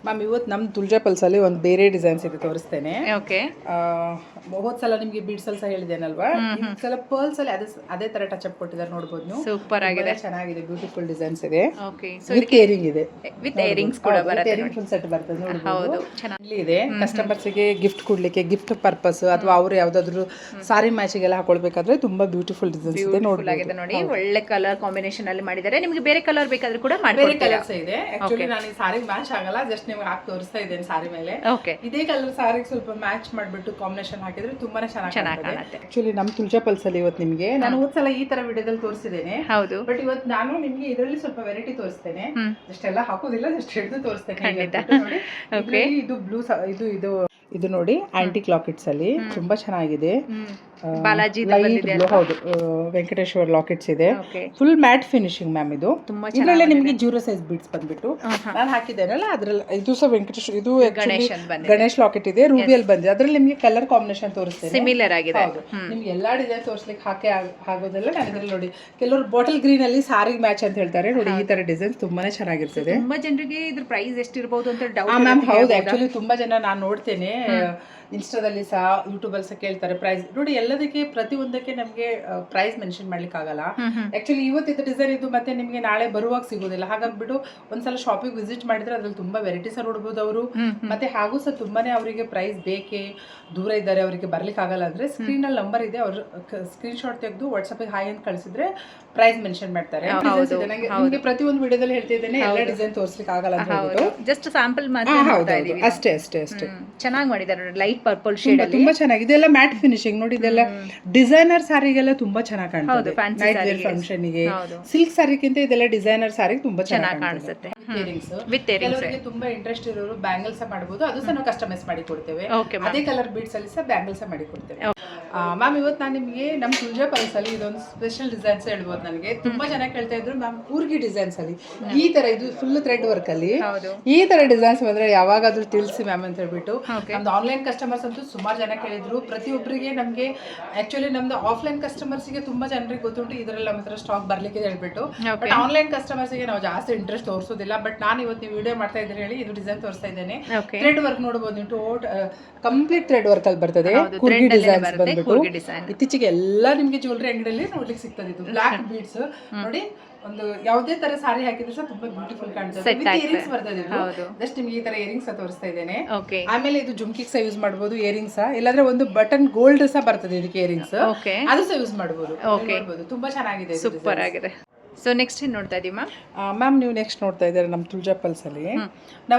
Ma'am ಇವತ್ತು ನಮ್ಮ ತುಳಜಾ ಪಲ್ಸಲ್ಲಿ ಒಂದು ಬೇರೆ ಡಿಸೈನ್ಸ್ ಇದೆ ತೋರಿಸ್ತೇನೆ. ಓಕೆ. ಹೋದ ಸಲ ನಿಮಗೆ ಬೀಡ್ಸ್ ಅಲ್ಲಿ ಹೇಳಿದ್ದೇನಲ್ವಾ, ಈ ಸಲ ಪರ್ಲ್ಸ್ ಅಲ್ಲಿ ಅದೇ ತರ ಟಚ್ ಅಪ್ ಕೊಟ್ಟಿದ್ದಾರೆ, ನೋಡಬಹುದು ನೀವು. ಸೂಪರ್ ಆಗಿದೆ, ಚೆನ್ನಾಗಿದೆ, ಬ್ಯೂಟಿಫುಲ್ ಡಿಸೈನ್ಸ್ ಇದೆ. ಓಕೆ. ವಿತ್ ಇಯರಿಂಗ್ ಇದೆ, ವಿತ್ ಇಯರಿಂಗ್ಸ್ ಕೂಡ ಬರುತ್ತೆ. ಇಯರಿಂಗ್ ಫುಲ್ ಸೆಟ್ ಬರ್ತದೆ, ನೋಡಬಹುದು. ಹೌದು, ಚೆನ್ನಾಗಿ ಇದೆ. ಕಸ್ಟಮರ್ಸ್ ಗೆ ಗಿಫ್ಟ್ ಕೊಡ್ಲಿಕ್ಕೆ, ಗಿಫ್ಟ್ ಪರ್ಪಸ್ ಅಥವಾ ಅವರು ಯಾವ್ದಾದ್ರು ಸಾರಿ ಮ್ಯಾಚಿಗೆಲ್ಲ ಹಾಕೊಳ್ಬೇಕಾದ್ರೆ ತುಂಬಾ ಬ್ಯೂಟಿಫುಲ್ ಡಿಸೈನ್ಸ್ ಇದೆ. ಆಗಿದೆ ನೋಡಿ, ಒಳ್ಳೆ ಕಲರ್ ಕಾಂಬಿನೇಷನ್ ಅಲ್ಲಿ ಮಾಡಿದ್ದಾರೆ. ನಿಮಗೆ ಬೇರೆ ಕಲರ್ ಬೇಕಾದ್ರೆ ಕೂಡ ಬೇರೆ ಮಾಡ್ಕೊಡ್ತೀರಾ? ಕಲರ್ಸ್ ಇದೆ. ಆಕ್ಚುಲಿ ನಾನು ಈ ಸಾರಿ ಮ್ಯಾಚ್ ಆಗಲ್ಲ, ಜಸ್ಟ್ ನಿಮ್ಗೆ ಹಾಕಿ ತೋರಿಸ್ತಾ ಇದ್ದೇನೆ ಸಾರಿ ಮೇಲೆ. ಓಕೆ. ಇದೇ ಕಲರ್ ಸಾರಿಗೆ ಸ್ವಲ್ಪ ಮ್ಯಾಚ್ ಮಾಡ್ಬಿಟ್ಟು ಕಾಂಬಿನೇಷನ್ ಹಾಕಿದ್ರೆ ತುಂಬಾನೇ ಚೆನ್ನಾಗಿ ಕಾಣುತ್ತೆ. ಆಕ್ಚುಲಿ ನಮ್ಮ ತುಳಜಾ ಪಲ್ಸ್ ಅಲ್ಲಿ ಇವತ್ತು ನಿಮಗೆ ನಾನು ಹೋದ್ಸಲ ಈ ತರ ವಿಡಿಯೋದಲ್ಲಿ ತೋರಿಸಿದ್ದೇನೆ. ಹೌದು, ಬಟ್ ಇವತ್ತು ನಾನು ನಿಮ್ಗೆ ಇದರಲ್ಲಿ ಸ್ವಲ್ಪ ವೆರೈಟಿ ತೋರಿಸ್ತೇನೆ. ಜಸ್ಟ್ ಎಲ್ಲ ಹಾಕೋದಿಲ್ಲ, ಜಸ್ಟ್ ಹಿಡಿದು ತೋರಿಸ್ತೇನೆ. ನೋಡಿ, ಓಕೆ. ಇದು ಬ್ಲೂ, ಇದು ನೋಡಿ ಆಂಟಿಕ್ ಲಾಕೆಟ್ಸ್ ಅಲ್ಲಿ ತುಂಬಾ ಚೆನ್ನಾಗಿದೆ. ಬಾಲಾಜಿ ಹೌದು, ವೆಂಕಟೇಶ್ವರ ಲಾಕೆಟ್ಸ್ ಇದೆ. Full mat finishing ma'am. ಇದು ಇದರಲ್ಲೇ ನಿಮಗೆ ಜೀರೋ ಸೈಜ್ ಬೀಡ್ಸ್ ಬಂದ್ಬಿಟ್ಟು ನಾನು ಹಾಕಿದ್ದೇನಲ್ಲ ಅದ್ರಲ್ಲಿ, ಇದು ಸಹ ವೆಂಕಟೇಶ್ವರ, ಇದು ಗಣೇಶ್ ಲಾಕೆಟ್ ಇದೆ, ರೂಬಿಯಲ್ಲಿ ಬಂದಿದೆ. ಅದ್ರಲ್ಲಿ ನಿಮಗೆ ಕಲರ್ ಕಾಂಬಿನೇಷನ್ ತೋರಿಸ್ತೇನೆ, ಸಿಮಿಲರ್ ಆಗಿದೆ. ನಿಮ್ಗೆ ಎಲ್ಲಾ ಡಿಸೈನ್ ತೋರಿಸ್ಲಿಕ್ಕೆ ಹಾಕಿ ಆಗೋದಲ್ಲ. ನಾನು ಇದ್ರಲ್ಲಿ ನೋಡಿ, ಕೆಲವರು ಬಾಟಲ್ ಗ್ರೀನ್ ಅಲ್ಲಿ ಸಾರಿಗೆ ಮ್ಯಾಚ್ ಅಂತ ಹೇಳ್ತಾರೆ ನೋಡಿ. ಈ ತರ ಡಿಸೈನ್ ತುಂಬಾನೇ ಚೆನ್ನಾಗಿರ್ತದೆ. ತುಂಬಾ ಜನರಿಗೆ ಇದ್ರ ಪ್ರೈಸ್ ಎಷ್ಟಿರಬಹುದು ಅಂತ ಡೌಟ್. ಮ್ಯಾಮ್ ಹೌದು, ಆಕ್ಚುಲಿ ತುಂಬಾ ಜನ ನಾನು ನೋಡ್ತೇನೆ ಇನ್ಸ್ಟಾದಲ್ಲಿ ಸಹ, ಯೂಟ್ಯೂಬಲ್ಲಿ ಸಹ ಕೇಳ್ತಾರೆ ಪ್ರೈಸ್ ನೋಡಿ. ಎಲ್ಲದಕ್ಕೆ ಪ್ರತಿಯೊಂದಕ್ಕೆ ನಮಗೆ ಪ್ರೈಸ್ ಮೆನ್ಷನ್ ಮಾಡ್ಲಿಕ್ಕೆ ಆಗಲ್ಲ. ಆಕ್ಚುಲಿ ಇವತ್ತಿದ್ದು ಡಿಸೈನ್ ಇದು ಮತ್ತೆ ನಿಮಗೆ ನಾಳೆ ಬರುವಾಗ ಸಿಗೋದಿಲ್ಲ. ಹಾಗಾಗ್ಬಿಟ್ಟು ಒಂದ್ಸಲ ಶಾಪಿಗೆ ವಿಸಿಟ್ ಮಾಡಿದ್ರೆ ಅದ್ರಲ್ಲಿ ತುಂಬಾ ವೆರೈಟೀಸ್ ನೋಡ್ಬೋದು ಅವರು. ಮತ್ತೆ ಹಾಗೂ ಸಹ ತುಂಬಾನೇ ಅವರಿಗೆ ಪ್ರೈಸ್ ಬೇಕೇ, ದೂರ ಇದ್ದಾರೆ, ಅವರಿಗೆ ಬರ್ಲಿಕ್ಕೆ ಆಗಲ್ಲ ಅಂದ್ರೆ ಸ್ಕ್ರೀನ್ ಅಲ್ಲಿ ನಂಬರ್ ಇದೆ, ಅವರು ಸ್ಕ್ರೀನ್ ಶಾಟ್ ತೆಗೆದು ವಾಟ್ಸ್ಆಪ್ ಹಾಯ್ ಅಂತ ಕಳಿಸಿದ್ರೆ ಪ್ರೈಸ್ ಮೆನ್ಷನ್ ಮಾಡ್ತಾರೆ. ನಿಮಗೆ ಪ್ರತಿಯೊಂದು ವಿಡಿಯೋದಲ್ಲಿ ಹೇಳ್ತಿದ್ದೇನೆ, ಎಲ್ಲ ಡಿಸೈನ್ ತೋರಿಸ್ಲಿಕ್ಕೆ ಆಗಲ್ಲ ಅಂತ ಹೇಳ್ಬಿಟ್ಟು ಜಸ್ಟ್ ಸ್ಯಾಂಪಲ್ ಮಾತ್ರ ಅಷ್ಟೇ. ಚೆನ್ನಾಗಿ ಮಾಡಿದ್ದಾರೆ, ಲೈಟ್ ಪರ್ಪಲ್ ಶೇಡ್ ಅಲ್ಲಿ ತುಂಬಾ ಚೆನ್ನಾಗಿದೆ. ಇದೆಲ್ಲ ಮ್ಯಾಟ್ ಫಿನಿಶಿಂಗ್ ನೋಡಿ. ಇದೆಲ್ಲ ಡಿಸೈನರ್ ಸಾರಿಗೆಲ್ಲ ತುಂಬಾ ಚೆನ್ನಾಗಿ ಕಾಣ್ತದೆ. ನೈಟ್ ವೇರ್ ಫಂಕ್ಷನ್ ಗೆ ಸಿಲ್ಕ್ ಸಾರಿಗಿಂತ ಇದೆಲ್ಲ ಡಿಸೈನರ್ ಸಾರಿಗೆ ತುಂಬಾ ಚೆನ್ನಾಗಿ ಕಾಣಿಸುತ್ತೆ. ಕೆಲವರಿಗೆ ತುಂಬಾ ಇಂಟ್ರೆಸ್ಟ್ ಇರೋರು ಬ್ಯಾಂಗಲ್ಸ್ ಮಾಡಬಹುದು, ಅದು ಸಹ ನಾವು ಕಸ್ಟಮೈಸ್ ಮಾಡಿ ಕೊಡ್ತೇವೆ. ಅದೇ ಕಲರ್ ಬೀಡ್ಸ್ ಅಲ್ಲಿ ಸಹ ಬ್ಯಾಂಗಲ್ಸ್ ಮಾಡಿ ಕೊಡ್ತೇವೆ. ಮ್ಯಾಮ್ ಇವತ್ತು ನಾನು ನಿಮಗೆ ನಮ್ಮ ತುಳಜಾ ಪಲ್ಸ್ ಅಲ್ಲಿ ಇದೊಂದು ಸ್ಪೆಷಲ್ ಡಿಸೈನ್ಸ್ ಹೇಳ್ಬೋದು. ನನಗೆ ತುಂಬಾ ಜನ ಕೇಳ್ತಾ ಇದ್ರು ಮ್ಯಾಮ್ ಕೂರ್ಗಿ ಡಿಸೈನ್ಸ್ ಅಲ್ಲಿ ಈ ತರ, ಇದು ಫುಲ್ ಥ್ರೆಡ್ ವರ್ಕ್ ಅಲ್ಲಿ ಈ ತರ ಡಿಸೈನ್ಸ್ ಬಂದ್ರೆ ಯಾವಾಗಾದ್ರೂ ತಿಳಿಸಿ ಮ್ಯಾಮ್ ಅಂತ ಹೇಳ್ಬಿಟ್ಟು. ನಮ್ದು ಆನ್ಲೈನ್ ಕಸ್ಟಮರ್ಸ್ ಅಂತೂ ಸುಮಾರು ಜನ ಕೇಳಿದ್ರು. ಪ್ರತಿಯೊಬ್ಬರಿಗೆ ನಮಗೆ ಆಕ್ಚುಲಿ ನಮ್ದು ಆಫ್ಲೈನ್ ಕಸ್ಟಮರ್ಸ್ ಗೆ ತುಂಬಾ ಜನರಿಗೆ ಗೊತ್ತುಂಟು ಇದರಲ್ಲಿ ನಮ್ಮ ಹತ್ರ ಸ್ಟಾಕ್ ಬರ್ಲಿಕ್ಕೆ ಹೇಳ್ಬಿಟ್ಟು. ಬಟ್ ಆನ್ಲೈನ್ ಕಸ್ಟಮರ್ಸ್ ಗೆ ನಾವು ಜಾಸ್ತಿ ಇಂಟ್ರೆಸ್ಟ್ ತೋರಿಸೋದಿಲ್ಲ. ಬಟ್ ನಾನು ಇವತ್ತು ವಿಡಿಯೋ ಮಾಡ್ತಾ ಇದ್ರೆ ಹೇಳಿ ಇದು ಡಿಸೈನ್ ತೋರಿಸ್ತಾ ಇದ್ದೇನೆ. ಥ್ರೆಡ್ ವರ್ಕ್ ನೋಡಬಹುದು ನೀವು, ಕಂಪ್ಲೀಟ್ ಥ್ರೆಡ್ ವರ್ಕ್ ಅಲ್ಲಿ ಬರ್ತದೆ. ಕೂರ್ಗಿ ಡಿಸೈನ್ಸ್ ಬಂದ್ಬಿಟ್ಟು ಇತ್ತೀಚೆಗೆ ಎಲ್ಲ ನಿಮ್ಗೆ ಜ್ಯುವೆಲ್ರಿ ಅಂಗಡಿಯಲ್ಲಿ ನೋಡ್ಲಿಕ್ಕೆ ಸಿಗ್ತದೆ. ಇದು ಬ್ಲಾಕ್ ಬೀಡ್ಸ್ ನೋಡಿ, ಒಂದು ಯಾವುದೇ ತರ ಸಾರಿ ಹಾಕಿದ್ರು ಸಹ ತುಂಬಾ ಬ್ಯೂಟಿಫುಲ್ ಕಾಣ್ತದೆ. ಇಯರಿಂಗ್ಸ್ ಬರ್ತದೆ. ಜಸ್ಟ್ ನಿಮ್ಗೆ ಈ ತರ ಇಯರಿಂಗ್ಸ್ ತೋರಿಸ್ತಾ ಇದ್ದೇನೆ. ಆಮೇಲೆ ಇದು ಜುಮ್ಕಿಗ್ ಸಹ ಯೂಸ್ ಮಾಡಬಹುದು, ಇಯರಿಂಗ್ಸ್. ಇಲ್ಲಾಂದ್ರೆ ಒಂದು ಬಟನ್ ಗೋಲ್ಡ್ ಸಹ ಬರ್ತದೆ ಇದಕ್ಕೆ ಇಯರಿಂಗ್ಸ್, ಅದು ಸಹ ಯೂಸ್ ಮಾಡಬಹುದು. ತುಂಬಾ ಚೆನ್ನಾಗಿದೆ, ಸೂಪರ್ ಆಗಿದೆ. ಸೊ ನೆಕ್ಸ್ಟ್ ಏನು ನೋಡ್ತಾ ಇದೀವಿ ಮ್ಯಾಮ್? ನೀವು ನೆಕ್ಸ್ಟ್ ನೋಡ್ತಾ ಇದ್ದಾರೆ ನಮ್ಮ ತುಳಜಾ ಪಲ್ಸ್ ಅಲ್ಲಿ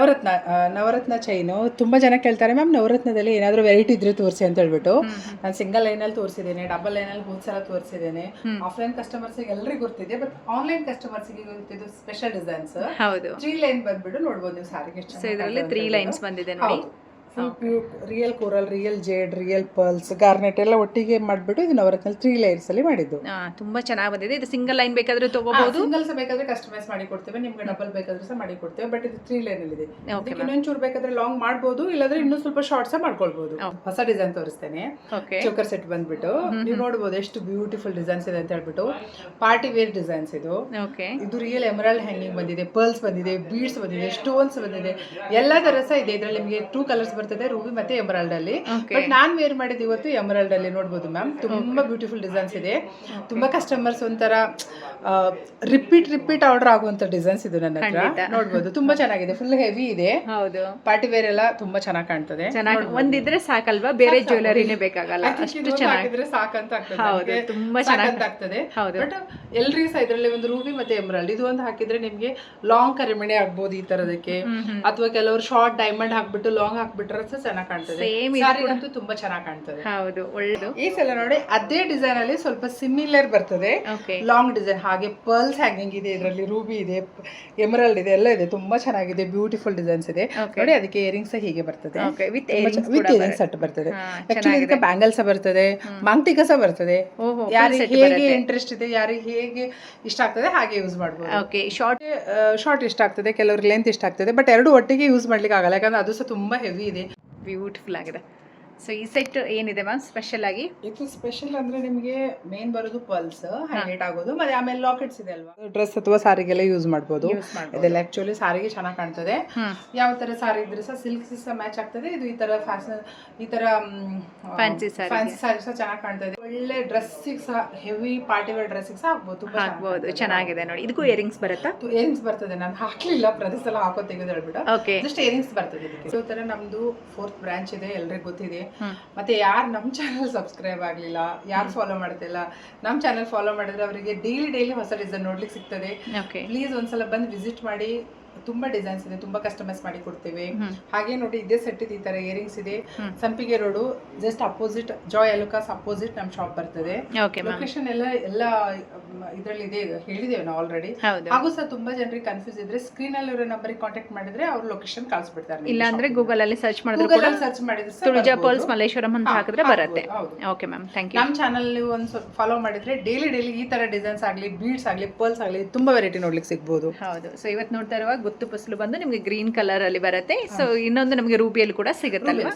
ನವರತ್ನ ಚೈನು. ತುಂಬಾ ಜನ ಕೇಳ್ತಾರೆ ಮ್ಯಾಮ್ ನವರತ್ನದಲ್ಲಿ ಏನಾದರೂ ವೆರೈಟಿ ಇದ್ರೆ ತೋರಿಸಿ ಅಂತ ಹೇಳ್ಬಿಟ್ಟು. ನಾನು ಸಿಂಗಲ್ ಲೈನಲ್ಲಿ ತೋರಿಸಿದ್ದೇನೆ, ಡಬಲ್ ಲೈನಲ್ಲಿ ಹೋದ್ಸಲ ತೋರಿಸಿದ್ದೇನೆ. ಆಫ್ಲೈನ್ ಕಸ್ಟಮರ್ಸ್ ಎಲ್ಲರಿಗೂ ಗೊತ್ತಿದೆ, ಬಟ್ ಆನ್ಲೈನ್ ಕಸ್ಟಮರ್ಸ್ ಗೆ ಗೊತ್ತಿದ್ದು ಸ್ಪೆಷಲ್ ಡಿಸೈನ್ಸ್. 3 ಲೈನ್ ಬಂದ್ಬಿಟ್ಟು ನೋಡ್ಬೋದು ನೀವು ಸಾರಿಗೆ. ಇದರಲ್ಲಿ 3 ಲೈನ್ಸ್ ಬಂದಿದೆ ನೋಡಿ. Real coral, real jade, real pearls, garnet ಎಲ್ಲ ಒಟ್ಟಿಗೆ ಮಾಡ್ಬಿಟ್ಟು ಇದು ನವರತ್ನ 3 ಲೇಯರ್ಸ್ ಅಲ್ಲಿ ಮಾಡಿದ್ದು. ತುಂಬಾ ಚೆನ್ನಾಗಿ ಬಂದಿದೆ. ಇದು ಸಿಂಗಲ್ ಲೈನ್ ಬೇಕಾದ್ರೆ ತಗೋಬಹುದು, ಸಿಂಗಲ್ ಸಹ ಬೇಕಾದ್ರೆ ಕಸ್ಟಮೈಸ್ ಮಾಡಿ ಕೊಡ್ತೇವೆ. ನಿಮ್ಗೆ ಡಬಲ್ ಬೇಕಾದ್ರೆ ಸಹ ಮಾಡಿ ಕೊಡ್ತೇವೆ. ಬಟ್ ಇದು 3 ಲೈನ್ ಅಲ್ಲಿ ಇದೆ. ಇನ್ನೊಂಚೂರು ಬೇಕಾದ್ರೆ ಲಾಂಗ್ ಮಾಡಬಹುದು, ಇಲ್ಲಾಂದ್ರೆ ಇನ್ನೂ ಸ್ವಲ್ಪ ಶಾರ್ಟ್ ಸಹ ಮಾಡ್ಕೊಳ್ಬಹುದು. ಹೊಸ ಡಿಸೈನ್ ತೋರಿಸ್ತೇನೆ. ಚೋಕರ್ ಸೆಟ್ ಬಂದ್ಬಿಟ್ಟು ನೀವು ನೋಡಬಹುದು ಎಷ್ಟು ಬ್ಯೂಟಿಫುಲ್ ಡಿಸೈನ್ಸ್ ಇದೆ ಅಂತ ಹೇಳ್ಬಿಟ್ಟು. ಪಾರ್ಟಿ ವೇರ್ ಡಿಸೈನ್ಸ್ ಇದು. ಇದು ರಿಯಲ್ ಎಮರಾಲ್ಡ್ ಹ್ಯಾಂಗಿಂಗ್ ಬಂದಿದೆ, ಪರ್ಲ್ಸ್ ಬಂದಿದೆ, ಬೀಡ್ಸ್ ಬಂದಿದೆ, ಸ್ಟೋನ್ಸ್ ಬಂದಿದೆ, ಎಲ್ಲಾ ತರ ಸಹ ಇದೆ. ಇದರಲ್ಲಿ ನಿಮಗೆ 2 ಕಲರ್ಸ್ ಬರ್ತದೆ, ರೂಬಿ ಮತ್ತೆ ಎಮರಾಲ್ಡ್ ಅಲ್ಲಿ. ಬಟ್ ನಾನ್ ವೇರ್ ಮಾಡಿದ್ದು ಇವತ್ತು ಎಮರಾಲ್ಡ್ ಅಲ್ಲಿ. ನೋಡಬಹುದು ಮ್ಯಾಮ್, ತುಂಬಾ ಬ್ಯೂಟಿಫುಲ್ ಡಿಸೈನ್ಸ್ ಇದೆ. ತುಂಬಾ ಕಸ್ಟಮರ್ಸ್ ಒಂಥರ ರಿಪೀಟ್ ಆರ್ಡರ್ ಆಗುವಂತ ಡಿಸೈನ್ಸ್ ಇದು ನನ್ನ ಹತ್ರ. ನೋಡಬಹುದು ತುಂಬಾ ಚೆನ್ನಾಗಿದೆ, ಫುಲ್ ಹೆವಿ ಇದೆ. ಪಾರ್ಟಿ ವೇರ್ ಎಲ್ಲ ತುಂಬಾ ಚೆನ್ನಾಗಿ ಕಾಣ್ತದೆ. ಒಂದಿದ್ರೆ ಸಾಕಲ್ವಾ, ಬೇರೆ ಜ್ಯುವೆಲರಿನೇ ಬೇಕಾಗಲ್ಲ, ಅಷ್ಟು ಚೆನ್ನಾಗಿದ್ರೆ ಸಾಕಂತ ಆಗ್ತದೆ. ತುಂಬಾ ಚೆನ್ನಾಗಿ ಆಗ್ತದೆ. ಬಟ್ ಎಲ್ರಿಗೂ ಸಹ ಇದರಲ್ಲಿ ಒಂದು ರೂಬಿ ಮತ್ತೆ ಎಮರಾಲ್ಡ್ ಇದು ಒಂದು ಹಾಕಿದ್ರೆ ನಿಮ್ಗೆ ಲಾಂಗ್ ಕರಿಮಣಿ ಆಗ್ಬಹುದು ಈ ತರದಕ್ಕೆ. ಅಥವಾ ಕೆಲವರು ಶಾರ್ಟ್ ಡೈಮಂಡ್ ಹಾಕ್ಬಿಟ್ಟು ಲಾಂಗ್ ಹಾಕ್ಬಿಟ್ರೆ ಚೆನ್ನಾಗಿ ಕಾಣ್ತದೆ. ಅಂತೂ ತುಂಬಾ ಚೆನ್ನಾಗಿ ಕಾಣ್ತದೆ. ಹೌದು, ಒಳ್ಳೆದು. ಈ ಸಲ ನೋಡಿ ಅದೇ ಡಿಸೈನ್ ಅಲ್ಲಿ ಸ್ವಲ್ಪ ಸಿಮಿಲರ್ ಬರ್ತದೆ, ಲಾಂಗ್ ಡಿಸೈನ್. ಹಾಗೆ ಪರ್ಲ್ಸ್ ಹ್ಯಾಂಗಿಂಗ್ ಇದೆ, ಇದರಲ್ಲಿ ರೂಬಿ ಇದೆ, ಎಮರಾಲ್ಡ್ ಇದೆ, ಎಲ್ಲ ಇದೆ. ತುಂಬಾ ಚೆನ್ನಾಗಿದೆ, ಬ್ಯೂಟಿಫುಲ್ ಡಿಸೈನ್ಸ್ ಇದೆ ನೋಡಿ. ಅದಕ್ಕೆ ಇಯರಿಂಗ್ಸ್ ಹೀಗೆ ಬರ್ತದೆ, ವಿತ್ ಇಯರಿಂಗ್ ಸೆಟ್ ಬರ್ತದೆ. ಆಕ್ಚುಲಿ ಇದಕ್ಕೆ ಬ್ಯಾಂಗಲ್ಸ್ ಬರ್ತದೆ, ಮಾಂಗ್ಟಿಕ ಸಹ ಬರ್ತದೆ. ಯಾರಿಗೆ ಹೇಗೆ ಇಂಟ್ರೆಸ್ಟ್ ಇದೆ, ಯಾರಿಗೆ ಹೇಗೆ ಇಷ್ಟ ಆಗ್ತದೆ ಹಾಗೆ ಯೂಸ್ ಮಾಡಬಹುದು. ಶಾರ್ಟ್ ಇಷ್ಟ ಆಗ್ತದೆ, ಕೆಲವ್ರಿಗೆ ಲೆಂತ್ ಇಷ್ಟ ಆಗ್ತದೆ. ಬಟ್ ಎರಡು ಒಟ್ಟಿಗೆ ಯೂಸ್ ಮಾಡ್ಲಿಕ್ಕೆ ಆಗಲ್ಲ, ಯಾಕಂದ್ರೆ ಅದು ಸಹ ತುಂಬಾ ಹೆವಿ ಇದೆ. ಬ್ಯೂಟಿಫುಲ್ ಆಗಿದೆ. ಸೊ ಈ ಸೆಟ್ ಏನಿದೆ ಮ್ಯಾಮ್ ಸ್ಪೆಷಲ್ ಆಗಿ? ಇದು ಸ್ಪೆಷಲ್ ಅಂದ್ರೆ ನಿಮಗೆ ಮೇನ್ ಬರೋದು ಪಲ್ಸ್ ಹೈಲೈಟ್ ಆಗೋದು, ಮತ್ತೆ ಆಮೇಲೆ ಲಾಕೆಟ್ಸ್ ಇದೆ ಅಲ್ವಾ, ಡ್ರೆಸ್ ಅಥವಾ ಸಾರಿಗೆಲ್ಲ ಯೂಸ್ ಮಾಡ್ಬೋದು. ಇದೆಲ್ಲ ಆಕ್ಚುಲಿ ಸಾರಿಗೆ ಚೆನ್ನಾಗಿ ಕಾಣ್ತದೆ. ಯಾವ ತರ ಸಾರಿ ಇದ್ರೆ ಸಹ ಸಿಲ್ಕ್ ಸಹ ಮ್ಯಾಚ್ ಆಗ್ತದೆ. ಇದು ಈ ತರ ಫ್ಯಾಷನ್, ಈ ತರ ಫ್ಯಾನ್ಸಿ ಸಾರಿ ಸಹ ಚೆನ್ನಾಗಿ ಕಾಣ್ತದೆ. ಒಳ್ಳೆ ಡ್ರೆಸ್ಸಿಗೆ ಸಹ, ಹೆವಿ ಪಾರ್ಟಿ ವೇರ್ ಡ್ರೆಸ್ಸಿಗೆ ಸಹ ಆಗ್ಬೋದು, ತುಂಬಾ ಆಗ್ಬೋದು. ಚೆನ್ನಾಗಿದೆ ನೋಡಿ. ಇದಕ್ಕೂ ಇಯರಿಂಗ್ಸ್ ಬರುತ್ತಾ? ಇಯರಿಂಗ್ಸ್ ಬರ್ತದೆ. ನಾನು ಹಾಕ್ಲಿಲ್ಲ, ಪ್ರತಿ ಸಲ ಹಾಕೋ ತೆಗೆದು ಹೇಳ್ಬಿಟ್ಟು ಓಕೆ, ಜಸ್ಟ್ ಇಯರಿಂಗ್ಸ್ ಬರ್ತದೆ ಇದಕ್ಕೆ. ಸೊ ತರ ನಮ್ದು 4th ಬ್ರಾಂಚ್ ಇದೆ, ಎಲ್ರಿಗೂ ಗೊತ್ತಿದೆ. ಮತ್ತೆ ಯಾರು ನಮ್ಮ ಚಾನಲ್ ಸಬ್ಸ್ಕ್ರೈಬ್ ಆಗಲಿಲ್ಲ, ಯಾರು ಫಾಲೋ ಮಾಡ್ತಿಲ್ಲ, ನಮ್ಮ ಚಾನಲ್ ಫಾಲೋ ಮಾಡಿದ್ರೆ ಅವರಿಗೆ ಡೈಲಿ ಹೊಸ ಡಿಸೈನ್ ನೋಡ್ಲಿಕ್ಕೆ ಸಿಗ್ತದೆ. ಪ್ಲೀಸ್ ಒಂದ್ಸಲ ಬಂದು ವಿಸಿಟ್ ಮಾಡಿ. ತುಂಬಾ ಡಿಸೈನ್ಸ್ ಇದೆ, ತುಂಬಾ ಕಸ್ಟಮೈಸ್ ಮಾಡಿ ಕೊಡ್ತೇವೆ. ಹಾಗೆ ನೋಡಿ, ಇದೇ ಸೆಟ್ ಇದೆ, ಈ ತರ ಇಯರಿಂಗ್ಸ್ ಇದೆ. ಸಂಪಿಗೆ road just opposite, Joy Alukkas opposite ನಮ್ ಶಾಪ್ ಬರ್ತದೆ. ಲೊಕೇಶನ್ ಎಲ್ಲ ಇದರಲ್ಲಿ ಇದೆ, ಹೇಳಿದೇವೆ ನಾವು ಆಲ್ರೆಡಿ. ಹಾಗೂ ಸಹ ತುಂಬಾ ಜನರಿಗೆ ಕನ್ಫ್ಯೂಸ್ ಇದ್ರೆ ಸ್ಕ್ರೀನ್ ಅಲ್ಲಿ ಇರೋ ನಂಬರ್ ಕಾಂಟ್ಯಾಕ್ಟ್ ಮಾಡಿದ್ರೆ ಅವ್ರ ಲೊಕೇಶನ್ ಕಳಿಸ್ಬಿಡ್ತಾರೆ. ಇಲ್ಲ ಅಂದ್ರೆ ಗೂಗಲ್ ಅಲ್ಲಿ ಸರ್ಚ್ ಮಾಡಿದ್ರೆ ಕೂಡ ಸರ್ಚ್ ಮಾಡಿದ್ರೆ ತುಳಜಾ ಪರ್ಲ್ಸ್ ಮಲ್ಲೇಶ್ವರಂ ಅಂತ ಹಾಕಿದ್ರೆ ಬರುತ್ತೆ. Okay ma'am, thank you. ನಮ್ಮ ಚಾನಲ್ ಒಂದು ಫಾಲೋ ಮಾಡಿದ್ರೆ ಡೈಲಿ ಈ ತರ ಡಿಸೈನ್ಸ್ ಆಗಲಿ, ಬೀಡ್ಸ್ ಆಗಲಿ, ಪರ್ಲ್ಸ್ ಆಗಲಿ, ತುಂಬಾ ವೆರೈಟಿ ನೋಡ್ಲಿಕ್ಕೆ ಸಿಗ್ಬೋದು. ಹೌದು. ಸೊ ಇವತ್ತು ನೋಡ್ತಾ ಇರುವಾಗ ಗುತ್ತು ಪಸಲು ಬಂದು ನಿಮಗೆ ಗ್ರೀನ್ ಕಲರ್ ಅಲ್ಲಿ ಬರುತ್ತೆ. ಸೊ ಇನ್ನೊಂದು ನಮಗೆ ರೂಬಿಯಲ್ಲಿ ಕೂಡ ಸಿಗುತ್ತಲ್ವಾ?